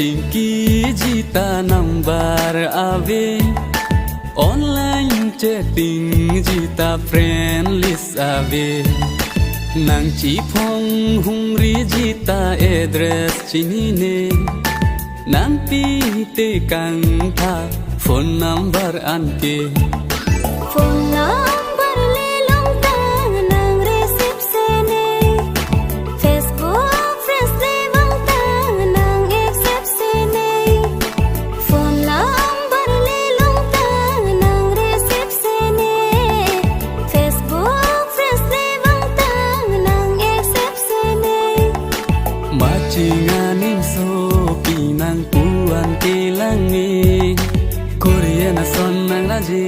chinki jita number ave online chatting jita friend list ave nang chi phong hung ri jita address chini ne nan pi te kang tha phone number an ke phone number le long ta nang receive se ne Facebook friends le bang ta nang accept se ne phone number le long ta nang receive se ne Facebook friends le bang ta nang accept se ne ma chi nganim so pi nang puan ke lang ni Korean son nang la je